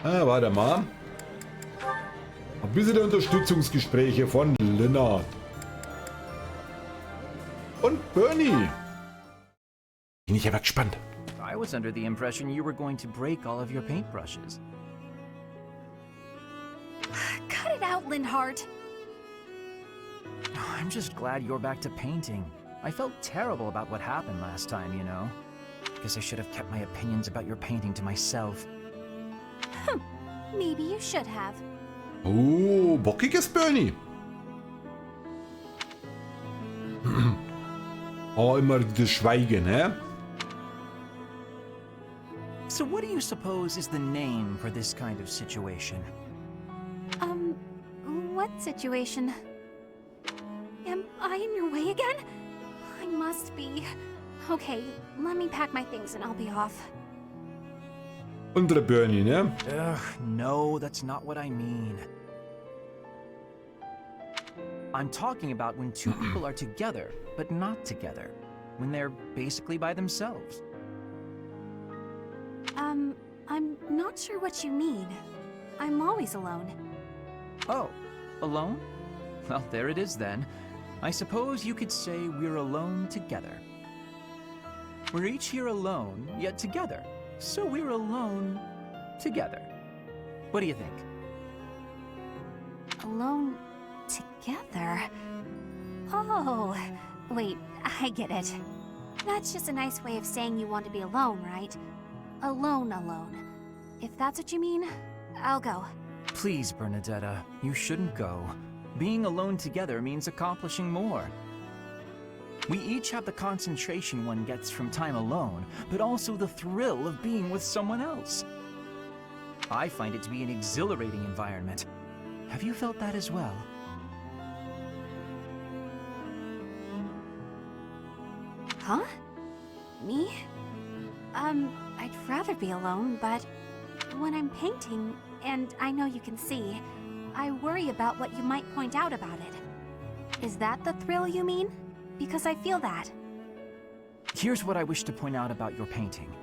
Warte mal. Ein bisschen Unterstützungsgespräche von Linhard. Und Bernie. Bin ich aber gespannt. I was under the impression you were going to break all of your paintbrushes. Cut it out, Linhard. I'm just glad you're back to painting. I felt terrible about what happened last time, you know. Guess I should have kept my opinions about your painting to myself. Maybe you should have. Oh, bockiges Bernie. Oh, immer das Schweigen, hä? So what do you suppose is the name for this kind of situation? What situation? Am I in your way again? I must be. Okay, let me pack my things and I'll be off. Unsere Bernie, ne? Ugh, no, that's not what I mean. I'm talking about when two people are together, but not together. When they're basically by themselves. I'm not sure what you mean. I'm always alone. Oh, alone? Well, there it is then. I suppose you could say we're alone together. We're each here alone, yet together. So we're alone together. What do you think? Alone together? Oh, wait, I get it. That's just a nice way of saying you want to be alone, right? Alone. If that's what you mean, I'll go. Please, Bernadetta, you shouldn't go. Being alone together means accomplishing more. We each have the concentration one gets from time alone, but also the thrill of being with someone else. I find it to be an exhilarating environment. Have you felt that as well? Huh? Me? I'd rather be alone, but when I'm painting, and I know you can see, I worry about what you might point out about it. Is that the thrill you mean? Because I feel that. Here's what I wish to point out about your painting.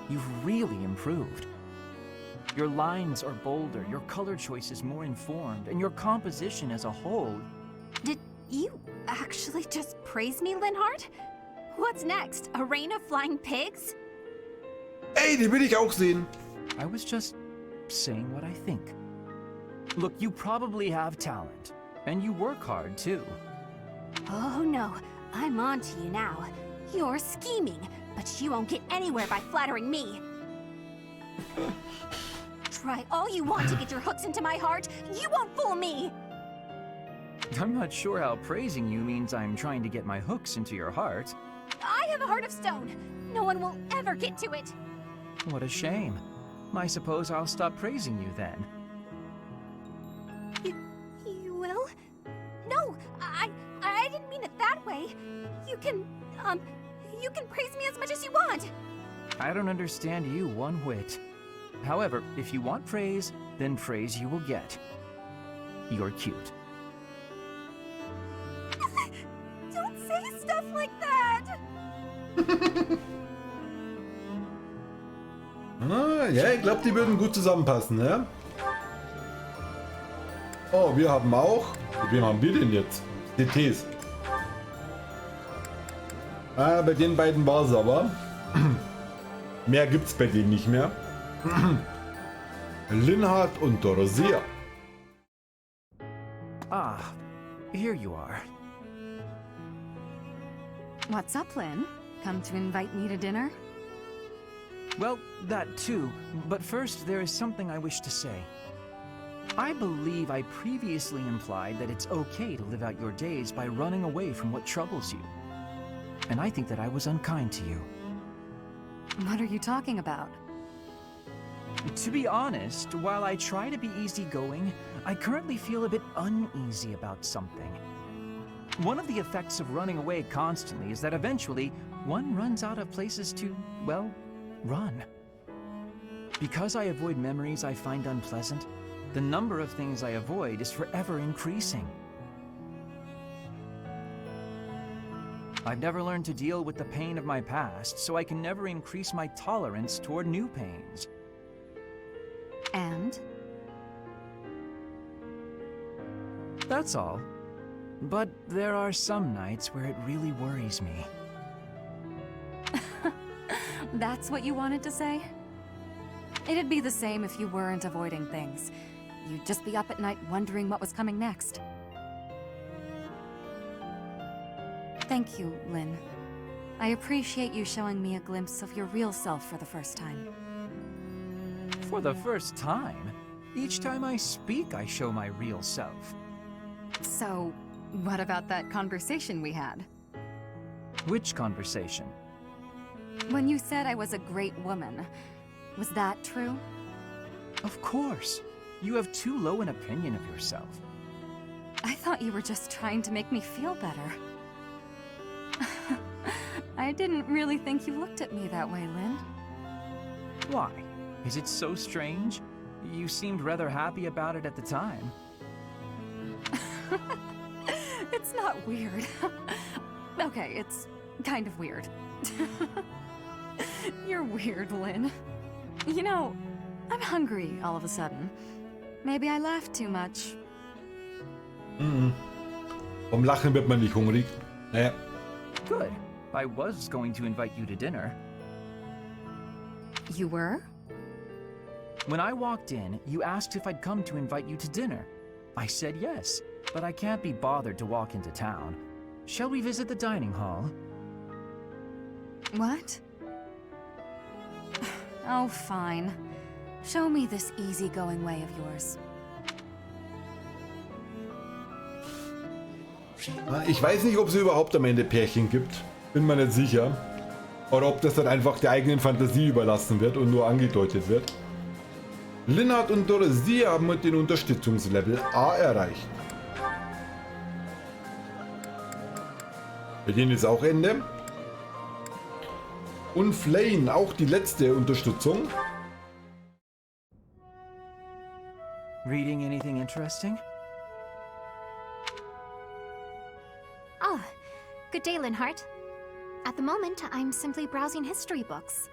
You've really improved. Your lines are bolder, your color choice is more informed, and your composition as a whole... Did you actually just praise me, Linhard? What's next? A rain of flying pigs? Ey, die will ich auch sehen. I was just saying what I think. Look, you probably have talent, and you work hard too. Oh no, I'm on to you now. You're scheming, but you won't get anywhere by flattering me. Try all you want to get your hooks into my heart, you won't fool me! I'm not sure how praising you means I'm trying to get my hooks into your heart. I have a heart of stone. No one will ever get to it. What a shame. I suppose I'll stop praising you then. You will? No, I didn't mean it that way. You can praise me as much as you want. I don't understand you one whit. However, if you want praise, then praise you will get. You're cute. Don't say stuff like that! Ja, ich glaube, die würden gut zusammenpassen, ne? Oh, wir haben auch... Wem haben wir denn jetzt? DTs. Bei den beiden war es aber. Mehr gibt's bei denen nicht mehr. Linhard und Dorothea. Ah, here you are. What's up, Lynn? Come to invite me to dinner? Well, that too, but first there is something I wish to say. I believe I previously implied that it's okay to live out your days by running away from what troubles you. And I think that I was unkind to you. What are you talking about? To be honest, while I try to be easygoing, I currently feel a bit uneasy about something. One of the effects of running away constantly is that eventually one runs out of places to, well, run. Because I avoid memories I find unpleasant, the number of things I avoid is forever increasing. I've never learned to deal with the pain of my past, so I can never increase my tolerance toward new pains. And? That's all. But there are some nights where it really worries me. That's what you wanted to say? It'd be the same if you weren't avoiding things. You'd just be up at night wondering what was coming next. Thank you, Lynn. I appreciate you showing me a glimpse of your real self for the first time. For the first time? Each time I speak, I show my real self. So, what about that conversation we had? Which conversation? When you said I was a great woman, was that true? Of course. You have too low an opinion of yourself. I thought you were just trying to make me feel better. I didn't really think you looked at me that way, Lynn. Why? Is it so strange? You seemed rather happy about it at the time. It's not weird. Okay, it's kind of weird. You're weird, Lynn. You know, I'm hungry all of a sudden. Maybe I laughed too much. Vom Lachen wird man nicht hungrig. Naja. Good. I was going to invite you to dinner. You were? When I walked in, you asked if I'd come to invite you to dinner. I said yes, but I can't be bothered to walk into town. Shall we visit the dining hall? What? Oh, fine. Show me this easygoing way of yours. Ich weiß nicht, ob es überhaupt am Ende Pärchen gibt. Bin mir nicht sicher. Oder ob das dann einfach der eigenen Fantasie überlassen wird und nur angedeutet wird. Linhard und Sie haben den Unterstützungslevel A erreicht. Bei denen ist auch Ende. Und Flane auch die letzte Unterstützung. Reading anything interesting? Oh, good day, Linhard. At the moment, I'm simply browsing history books.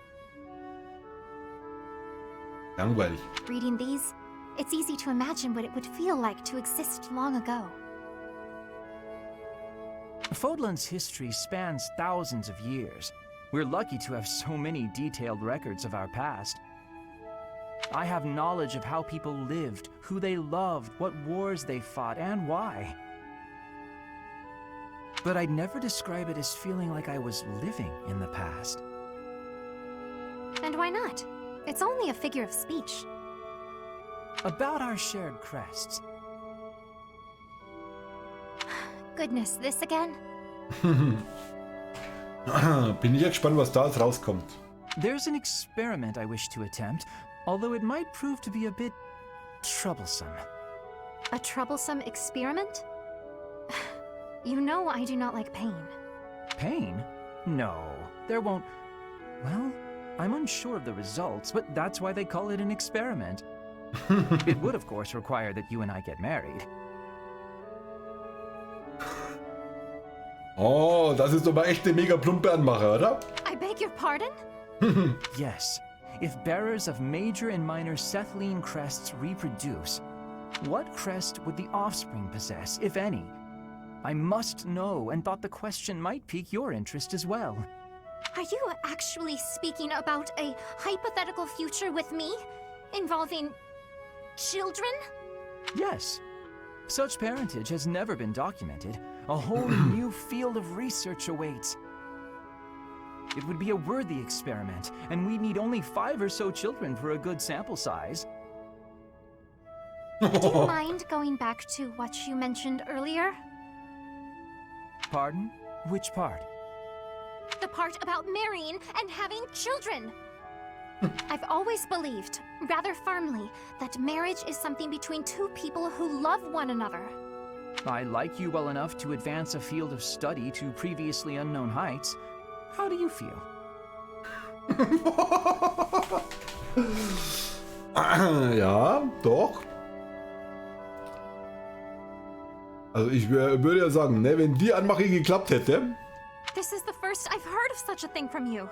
Langweilig. Reading these, it's easy to imagine what it would feel like to exist long ago. Fodlan's history spans thousands of years. We're lucky to have so many detailed records of our past. I have knowledge of how people lived, who they loved, what wars they fought, and why. But I'd never describe it as feeling like I was living in the past. And why not? It's only a figure of speech. About our shared crests. Goodness, this again? Bin ich gespannt, was da jetzt rauskommt. There's an experiment I wish to attempt, although it might prove to be a bit troublesome. A troublesome experiment? You know I do not like pain. Pain? No, there won't... Well, I'm unsure of the results, but that's why they call it an experiment. It would, of course, require that you and I get married. Oh, das ist aber echt eine mega plumpe Anmache, oder? I beg your pardon? Yes, if bearers of major and minor Cethline crests reproduce, what crest would the offspring possess, if any? I must know, and thought the question might pique your interest as well. Are you actually speaking about a hypothetical future with me? Involving children? Yes. Such parentage has never been documented. A whole new field of research awaits. It would be a worthy experiment, and we'd need only 5 or so children for a good sample size. Do you mind going back to what you mentioned earlier? Pardon? Which part? The part about marrying and having children. I've always believed, rather firmly, that marriage is something between two people who love one another. I like you well enough to advance a field of study to previously unknown heights. How do you feel? Ja, doch. Also ich würde ja sagen, ne, wenn die Anmache geklappt hätte. This is the first I've heard of such a thing from you.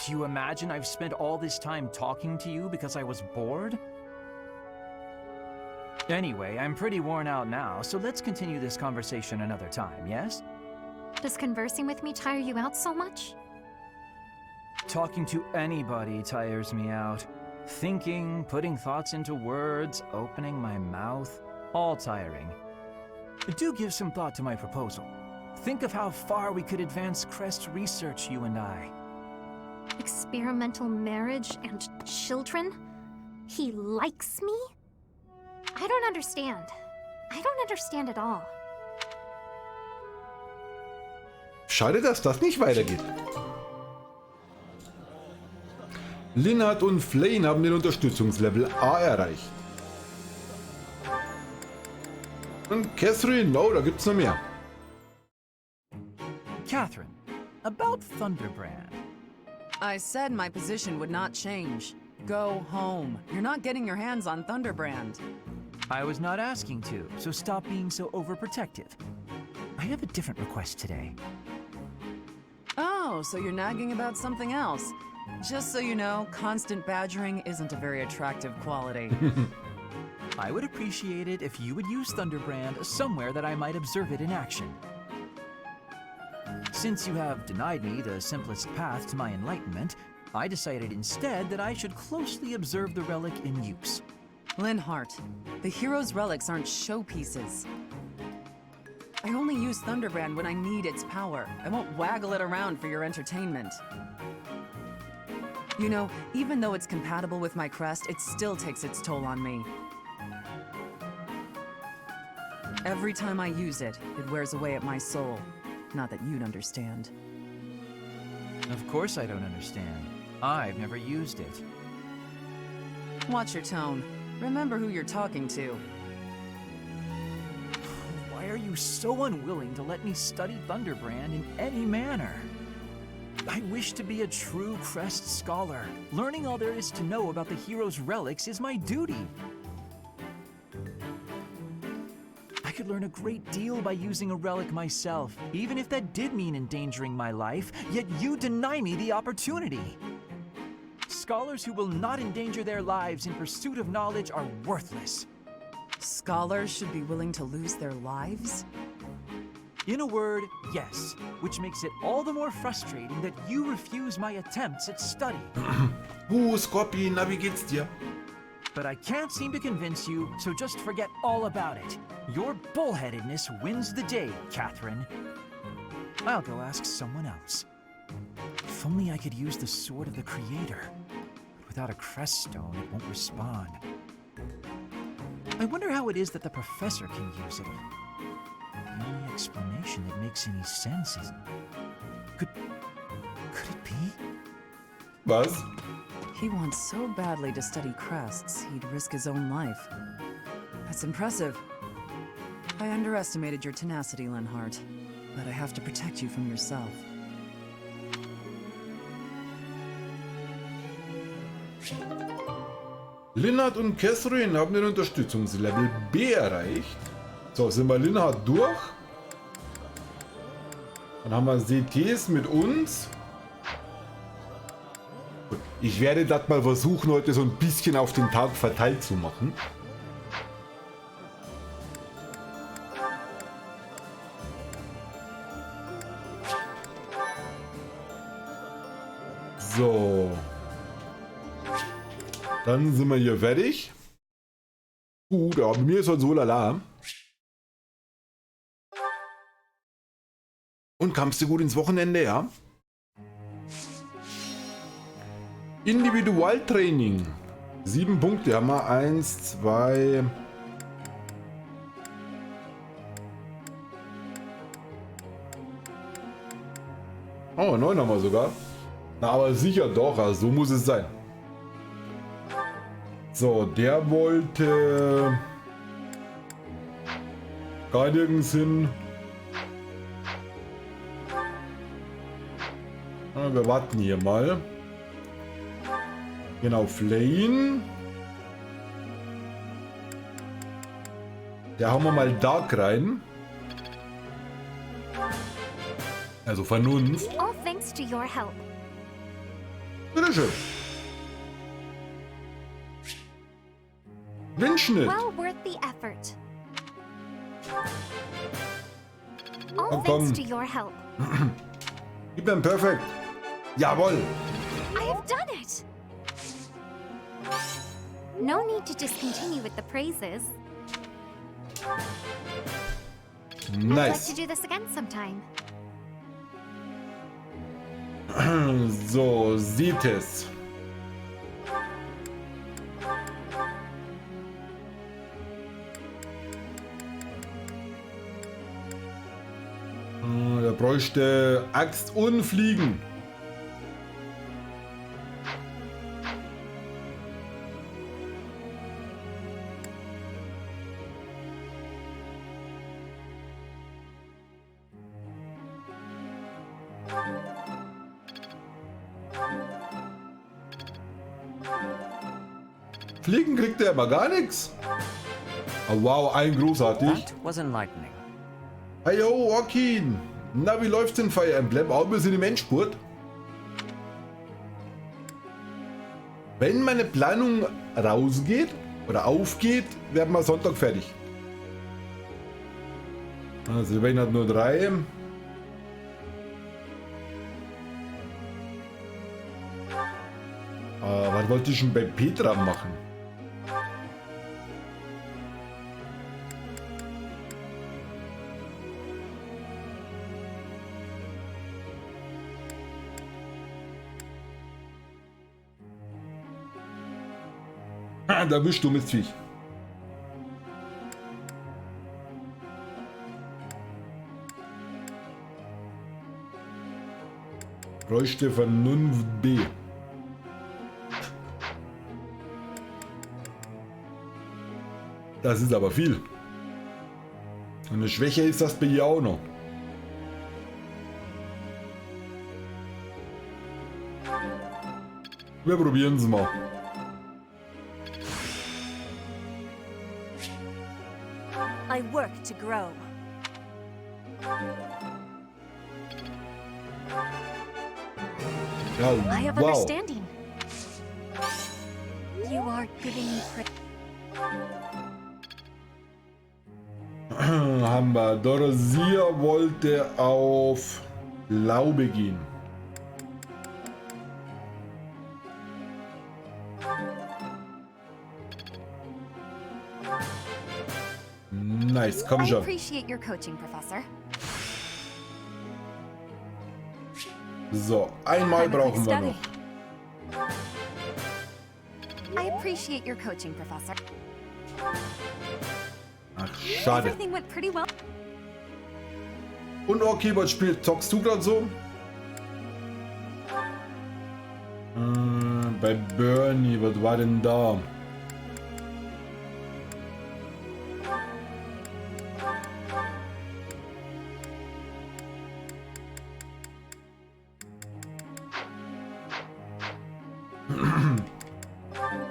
You imagine I've spent all this time talking to you because I was bored? Anyway, I'm pretty worn out now, so let's continue this conversation another time, yes? Does conversing with me tire you out so much? Talking to anybody tires me out. Thinking, putting thoughts into words, opening my mouth, all tiring. Do give some thought to my proposal. Think of how far we could advance Crest research, you and I. Experimental marriage and children? He likes me? I don't understand. I don't understand at all. Schade, dass das nicht weitergeht. Linhard und Flane haben den Unterstützungslevel A erreicht. Und Catherine, oh, da gibt's noch mehr. Catherine, about Thunderbrand. I said my position would not change. Go home. You're not getting your hands on Thunderbrand. I was not asking to, so stop being so overprotective. I have a different request today. Oh, so you're nagging about something else. Just so you know, constant badgering isn't a very attractive quality. I would appreciate it if you would use Thunderbrand somewhere that I might observe it in action. Since you have denied me the simplest path to my enlightenment, I decided instead that I should closely observe the relic in use. Linhard, the hero's relics aren't showpieces. I only use Thunderbrand when I need its power. I won't waggle it around for your entertainment. You know, even though it's compatible with my crest, it still takes its toll on me. Every time I use it, it wears away at my soul. Not that you'd understand. Of course I don't understand. I've never used it. Watch your tone. Remember who you're talking to. Why are you so unwilling to let me study Thunderbrand in any manner? I wish to be a true Crest scholar. Learning all there is to know about the hero's relics is my duty. I could learn a great deal by using a relic myself, even if that did mean endangering my life, yet you deny me the opportunity. Scholars who will not endanger their lives in pursuit of knowledge are worthless. Scholars should be willing to lose their lives? In a word, yes, which makes it all the more frustrating that you refuse my attempts at study. Scorpion, na, wie geht's dir? But I can't seem to convince you, so just forget all about it. Your bullheadedness wins the day, Catherine. I'll go ask someone else. If only I could use the Sword of the Creator. But without a crest stone, it won't respond. I wonder how it is that the professor can use it. The only explanation that makes any sense is... Could it be? Was? He wants so badly to study crests, he'd risk his own life. That's impressive. I underestimated your tenacity, Linhard, but I have to protect you from yourself. Linhard und Catherine haben den Unterstützungslevel B erreicht. So, sind wir Linhard durch. Dann haben wir CTs mit uns. Gut, ich werde das mal versuchen, heute so ein bisschen auf den Tag verteilt zu machen. So. Dann sind wir hier fertig. Gut, ja, bei mir ist heute so lala. Und kamst du gut ins Wochenende, ja? Individualtraining. 7 Punkte haben wir. 1, 2... Oh, 9 haben wir sogar. Na, aber sicher doch, also so muss es sein. So, der wollte gar nirgends hin. Wir warten hier mal. Genau, Flane. Da haben wir mal Dark rein. Also Vernunft. All thanks to your help. Bitteschön. Windschnitt. Well worth the effort. All Oh, thanks komm. to your help. Gib mir ein Perfekt. Jawohl. I have done it! No need to discontinue with the praises. I'd like Nice. to do this again sometime. So, sieht es. Der bräuchte Axt und Fliegen. Fliegen kriegt er immer gar nichts. Oh, wow, ein großartig. That was enlightening. Hey yo, Joaquin. Na, wie läuft's in Fire Emblem? Auch wir sind im Endspurt. Wenn meine Planung rausgeht oder aufgeht, werden wir Sonntag fertig. Also, Wayne hat nur 3. Was wollte ich denn bei Petra machen? Da bist du, dummes Viech. Bräuchte Vernunft B. Das ist aber viel. Und eine Schwäche ist das bei ihr auch noch. Wir probieren es mal. I work to grow. Ja, I have wow. understanding. You are giving me praise. Haben wir. Dorosia wollte auf Laube gehen. Nice, komm I schon. appreciate your coaching, Professor. So, einmal I'm a quick brauchen wir study. noch. I appreciate your coaching, Professor. Ach, schade. Everything went pretty well. Und okay, was spielt? Zockst du gerade so? Bei Bernie, was war denn da?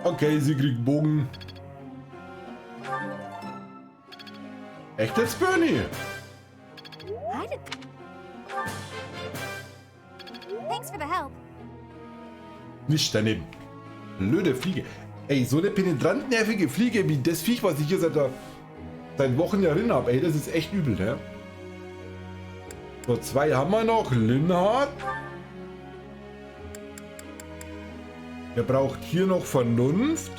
Okay, sie kriegt Bogen. Echt jetzt, Bernie? I did. Thanks for the help. Nicht daneben. Blöde Fliege. Ey, so eine penetrant nervige Fliege wie das Viech, was ich hier seit Wochen drin habe. Ey, das ist echt übel, ne? So, 2 haben wir noch. Linhard. Er braucht hier noch Vernunft.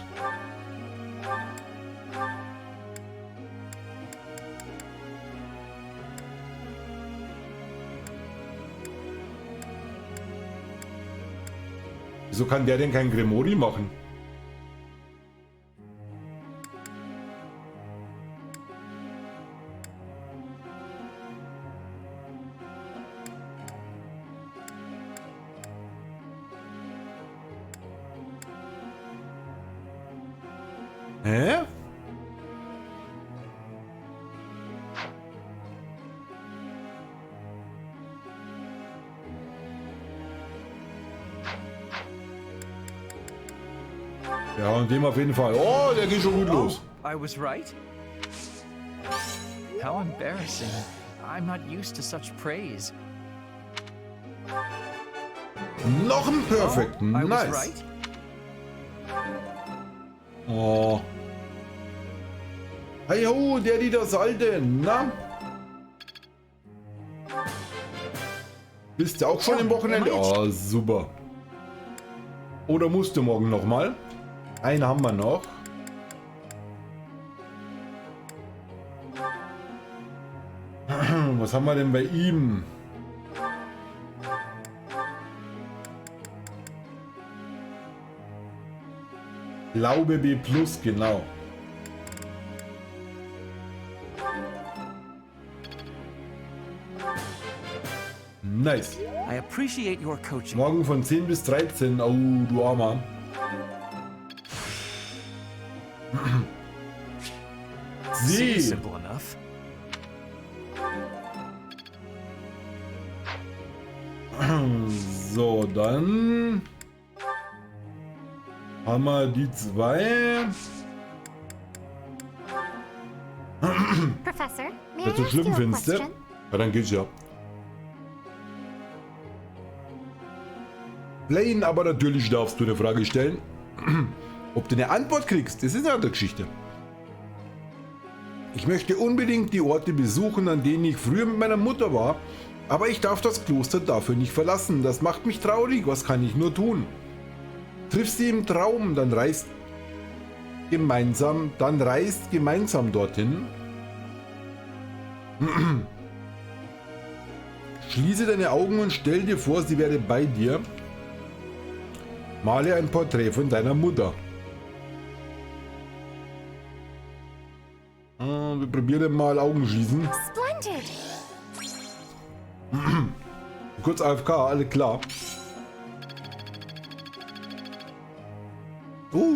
Wieso kann der denn kein Gremori machen? Hä? Ja, und dem auf jeden Fall. Oh, der geht schon gut los. I was right? How embarrassing. I'm not used to such praise. Noch ein Perfect. I was Nice. right. Oh. Hey ho, der die das alte. Na? Bist du auch schon im Wochenende? Oh, super. Oder musst du morgen nochmal? Einen haben wir noch. Was haben wir denn bei ihm? Glaube B+, genau. Nice. I appreciate your coaching. Morgen von 10 bis 13. Oh, du Armer. Seems Sie. simple enough. So, dann haben wir die zwei. Professor, may I Das so ask schlimm you a findest du? question? Ja, dann geht's ja. Blaine, aber natürlich darfst du eine Frage stellen. Ob du eine Antwort kriegst, das ist eine andere Geschichte. Ich möchte unbedingt die Orte besuchen, an denen ich früher mit meiner Mutter war, aber ich darf das Kloster dafür nicht verlassen. Das macht mich traurig. Was kann ich nur tun? Triff sie im Traum, dann reist gemeinsam dorthin. Schließe deine Augen und stell dir vor, sie wäre bei dir. Male ein Porträt von deiner Mutter. Wir probieren mal Augen schließen. Splendid! Kurz AFK, alle klar.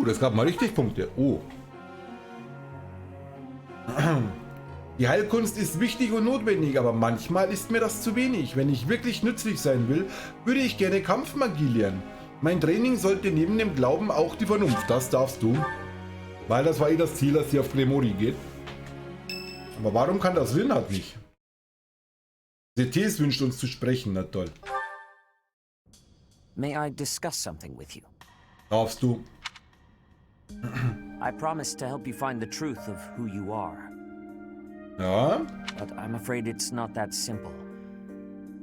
Das gab mal richtig Punkte. Die Heilkunst ist wichtig und notwendig, aber manchmal ist mir das zu wenig. Wenn ich wirklich nützlich sein will, würde ich gerne Kampfmagie lernen. Mein Training sollte neben dem Glauben auch die Vernunft. Das darfst du. Weil das war eh das Ziel, dass sie auf Gremori geht. Aber warum kann das Linhard nicht? CTs wünscht uns zu sprechen, na toll. May I discuss something with you? Darfst du. I promised to help you find the truth of who you are, Ja? but I'm afraid it's not that simple.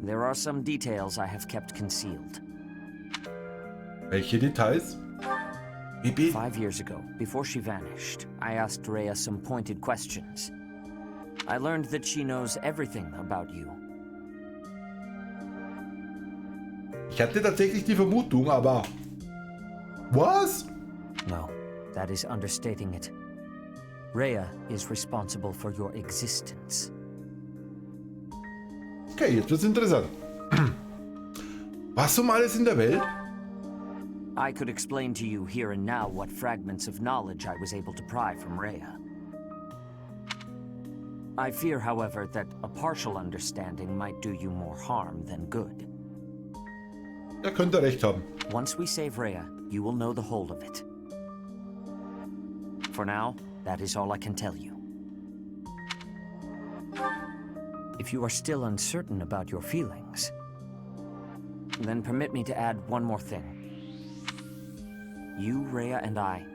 There are some details I have kept concealed. Welche Details? Bibi? 5 years ago, before she vanished, I asked Rhea some pointed questions. I learned that she knows everything about you. Ich hatte tatsächlich die Vermutung, aber... Was? No, that is understating it. Rhea is responsible for your existence. Okay, jetzt wird's interessant. Was um alles in der Welt? I could explain to you here and now what fragments of knowledge I was able to pry from Rhea. I fear, however, that a partial understanding might do you more harm than good. Er könnte recht haben. Once we save Rhea, you will know the whole of it. For now, that is all I can tell you. If you are still uncertain about your feelings, then permit me to add one more thing. You, Rhea, and I,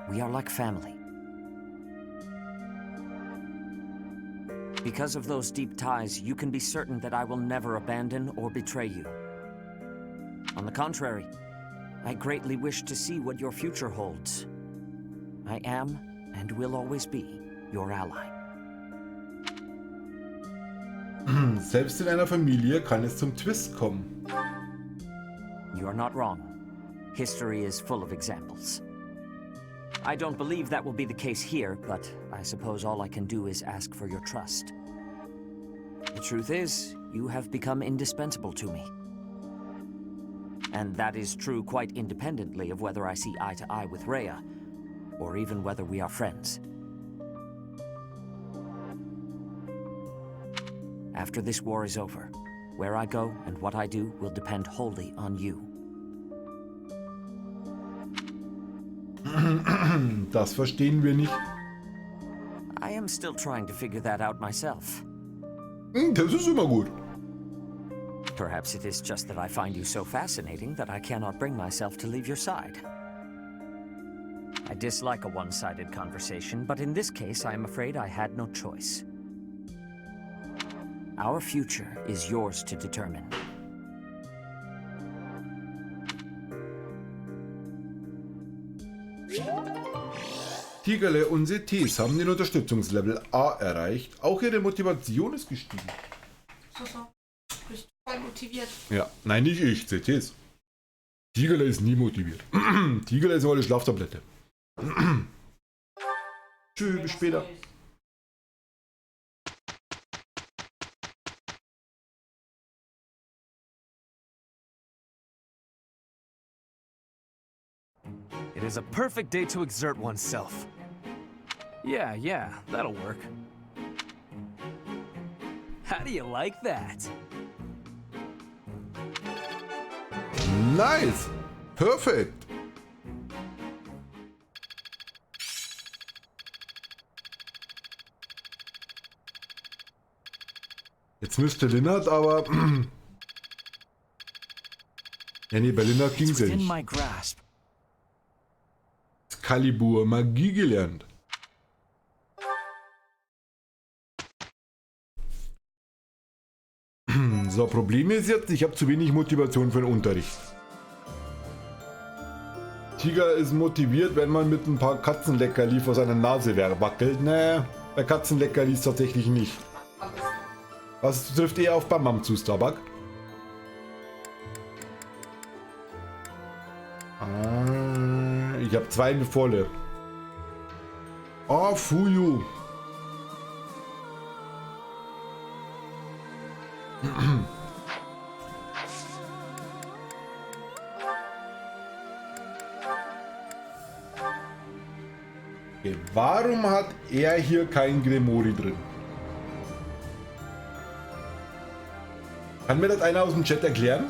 we are like family. Because of those deep ties, you can be certain that I will never abandon or betray you. On the contrary, I greatly wish to see what your future holds. I am, and will always be, your ally. Selbst in einer Familie kann es zum Twist kommen. You are not wrong. History is full of examples. I don't believe that will be the case here, but I suppose all I can do is ask for your trust. The truth is, you have become indispensable to me. And that is true quite independently of whether I see eye to eye with Rhea, or even whether we are friends. After this war is over, where I go and what I do will depend wholly on you. Das verstehen wir nicht. I am still trying to figure that out myself. Das ist immer gut. Perhaps it is just that I find you so fascinating that I cannot bring myself to leave your side. I dislike a one-sided conversation, but in this case, I am afraid I had no choice. Our future is yours to determine. Tigerle und CTs haben den Unterstützungslevel A erreicht. Auch ihre Motivation ist gestiegen. So. Bist du voll motiviert? Ja, nein, nicht ich, CTs. Tigerle ist nie motiviert. Tigerle ist aber eine Schlaftablette. Tschüss, bis später. It is a perfect day to exert oneself. Yeah, that'll work. How do you like that? Nice! Perfekt! Jetzt müsste Linhard aber... ja, nee, bei Linhard ging es ja Within nicht. my grasp. Excalibur Magie gelernt. So, Problem ist jetzt, ich habe zu wenig Motivation für den Unterricht. Tiger ist motiviert, wenn man mit ein paar Katzenleckerli vor seiner Nase wackelt. Nee, bei Katzenleckerlis tatsächlich nicht. Was trifft eher auf Bam zu, Starbuck? Ich habe 2 volle. Oh, Fuyu. Okay, warum hat er hier kein Gremori drin? Kann mir das einer aus dem Chat erklären?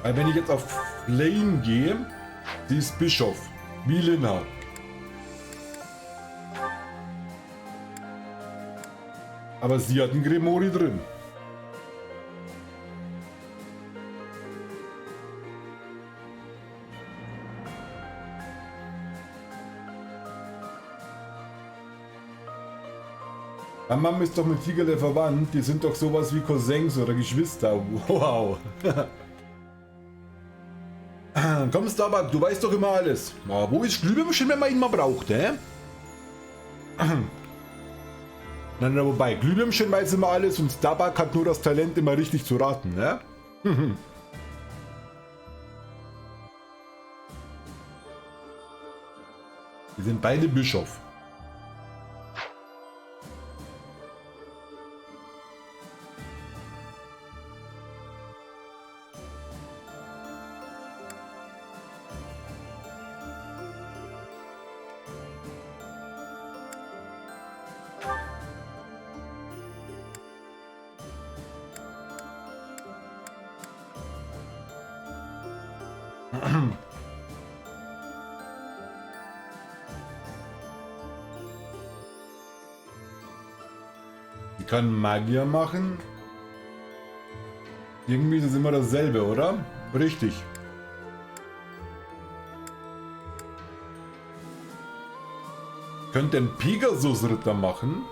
Weil wenn ich jetzt auf Lane gehe, sie ist Bischof, wie Linhard. Aber sie hat einen Gremori drin. Meine Mama ist doch mit Tigerle verwandt, die sind doch sowas wie Cousins oder Geschwister. Wow. Komm Starbuck, du weißt doch immer alles. Oh, wo ist Glühbirnchen, wenn man ihn mal braucht, hä? Nein, wobei, Glühbirnchen weiß immer alles und Starbuck hat nur das Talent, immer richtig zu raten, ne? Wir sind beide Bischof. Die kann Magier machen. Irgendwie ist es immer dasselbe, oder? Richtig. Könnte ein Pegasus-Ritter machen.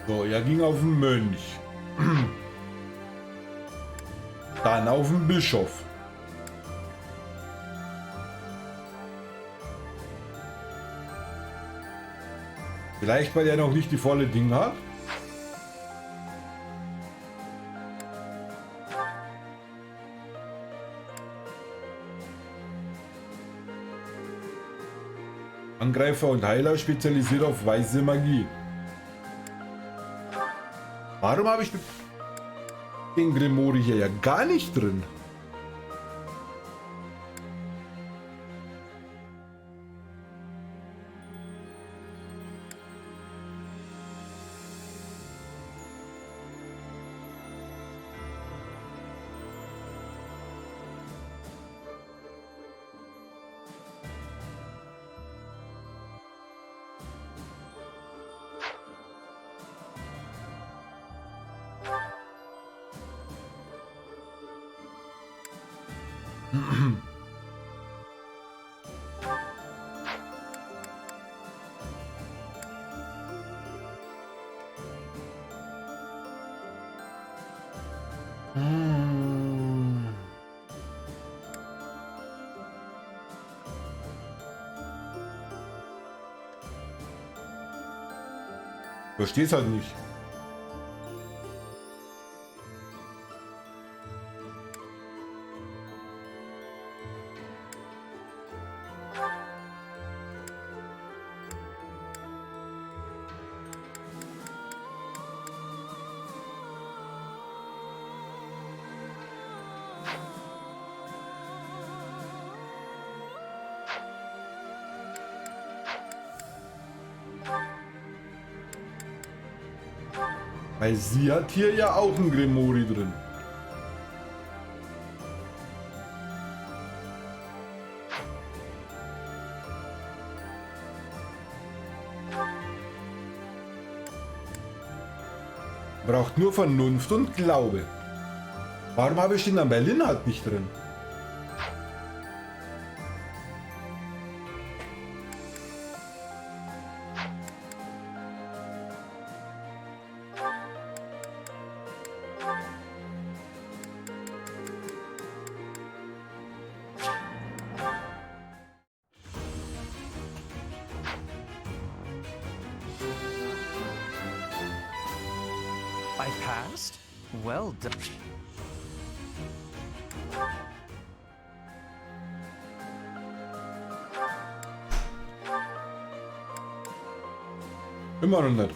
So, er ging auf den Mönch. Dann auf den Bischof. Vielleicht, weil er noch nicht die volle Ding hat. Angreifer und Heiler spezialisiert auf weiße Magie. Warum habe ich den Grimoire hier ja gar nicht drin? Versteh's halt nicht. Weil sie hat hier ja auch ein Grimoire drin. Braucht nur Vernunft und Glaube. Warum habe ich den dann bei Linhard nicht drin? I passed? Well done. Immer noch nicht.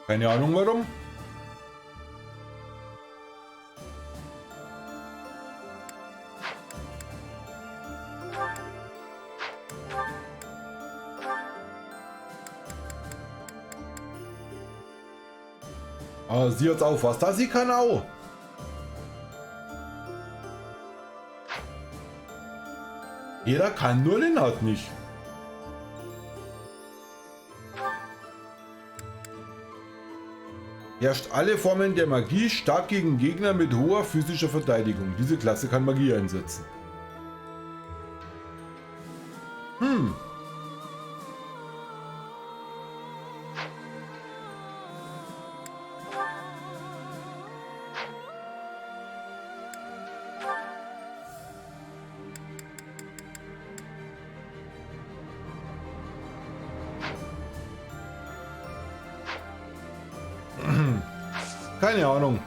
Keine Ahnung warum. Aber sie hat's auch was, da sie kann auch. Jeder kann, nur Linhard nicht. Herrscht alle Formen der Magie, stark gegen Gegner mit hoher physischer Verteidigung. Diese Klasse kann Magie einsetzen. Keine Ahnung.